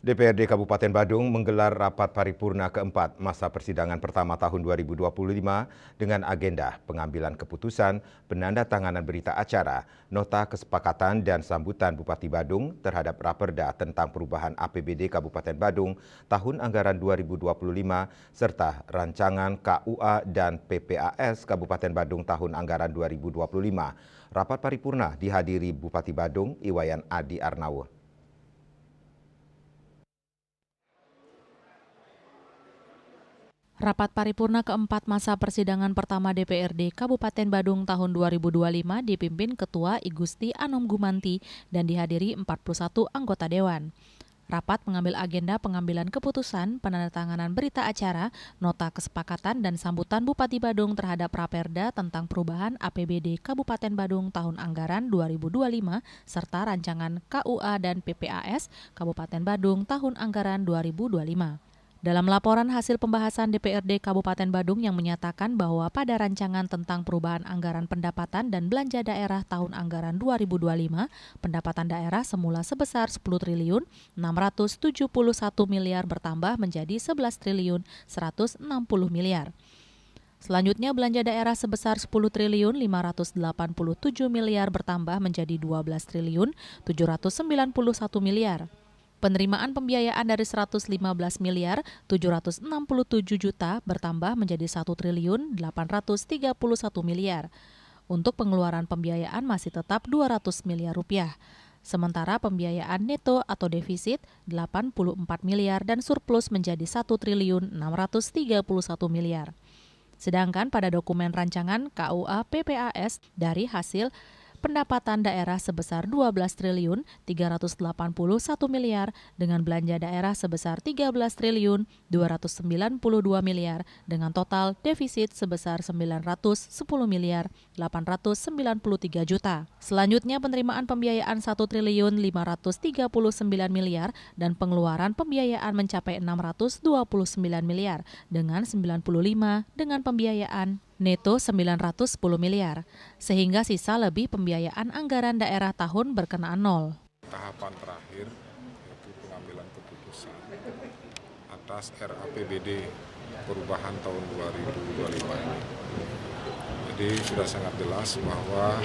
DPRD Kabupaten Badung menggelar rapat paripurna keempat masa persidangan pertama tahun 2025 dengan agenda pengambilan keputusan, penandatanganan berita acara, nota kesepakatan dan sambutan Bupati Badung terhadap Raperda tentang perubahan APBD Kabupaten Badung tahun anggaran 2025 serta rancangan KUA dan PPAS Kabupaten Badung tahun anggaran 2025. Rapat paripurna dihadiri Bupati Badung Iwayan Adi Arnawo. Rapat paripurna keempat masa persidangan pertama DPRD Kabupaten Badung tahun 2025 dipimpin Ketua I Gusti Anom Gumanti dan dihadiri 41 anggota Dewan. Rapat mengambil agenda pengambilan keputusan, penandatanganan berita acara, nota kesepakatan dan sambutan Bupati Badung terhadap Raperda tentang perubahan APBD Kabupaten Badung tahun anggaran 2025 serta rancangan KUA dan PPAS Kabupaten Badung tahun anggaran 2025. Dalam laporan hasil pembahasan DPRD Kabupaten Badung yang menyatakan bahwa pada rancangan tentang perubahan anggaran pendapatan dan belanja daerah tahun anggaran 2025, pendapatan daerah semula sebesar 10 triliun 671 miliar bertambah menjadi 11 triliun 160 miliar. Selanjutnya belanja daerah sebesar 10 triliun 587 miliar bertambah menjadi 12 triliun 791 miliar. Penerimaan pembiayaan dari 115 miliar 767 juta bertambah menjadi 1 triliun 831 miliar. Untuk pengeluaran pembiayaan masih tetap 200 miliar rupiah. Sementara pembiayaan neto atau defisit 84 miliar dan surplus menjadi 1 triliun 631 miliar. Sedangkan pada dokumen rancangan KUA PPAS dari hasil pendapatan daerah sebesar 12 triliun 381 miliar dengan belanja daerah sebesar 13 triliun 292 miliar dengan total defisit sebesar 910 miliar 893 juta. Selanjutnya penerimaan pembiayaan 1 triliun 539 miliar dan pengeluaran pembiayaan mencapai 629 miliar dengan 95 dengan pembiayaan neto 910 miliar, sehingga sisa lebih pembiayaan anggaran daerah tahun berkenaan nol. Tahapan terakhir yaitu pengambilan keputusan atas RAPBD perubahan tahun 2025 ini. Jadi sudah sangat jelas bahwa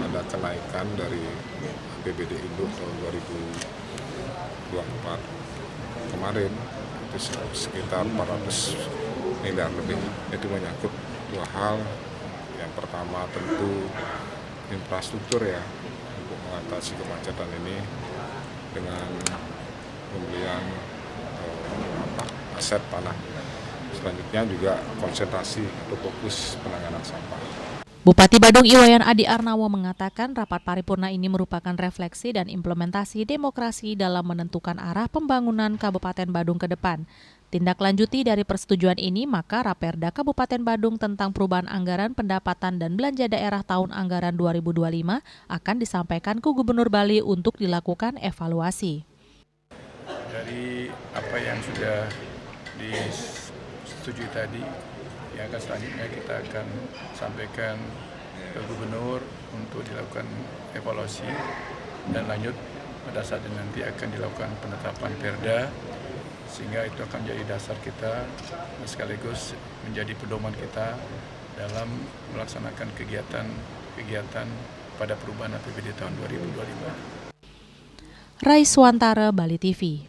ada kenaikan dari APBD induk tahun 2024 kemarin itu sekitar 400 miliar lebih. Itu menyangkut dua hal. Yang pertama tentu infrastruktur ya, untuk mengatasi kemacetan ini dengan pembelian aset tanah. Selanjutnya juga konsentrasi atau fokus penanganan sampah. Bupati Badung Iwayan Adi Arnawo mengatakan rapat paripurna ini merupakan refleksi dan implementasi demokrasi dalam menentukan arah pembangunan Kabupaten Badung ke depan. Tindak lanjuti dari persetujuan ini, maka Raperda Kabupaten Badung tentang perubahan anggaran pendapatan dan belanja daerah tahun anggaran 2025 akan disampaikan ke Gubernur Bali untuk dilakukan evaluasi. Dari apa yang sudah disetujui tadi, yang akan selanjutnya kita akan sampaikan ke Gubernur untuk dilakukan evaluasi dan lanjut pada saat nanti akan dilakukan penetapan Perda, sehingga itu akan menjadi dasar kita sekaligus menjadi pedoman kita dalam melaksanakan kegiatan pada perubahan APBD tahun 2025. Raiswantara, Bali TV.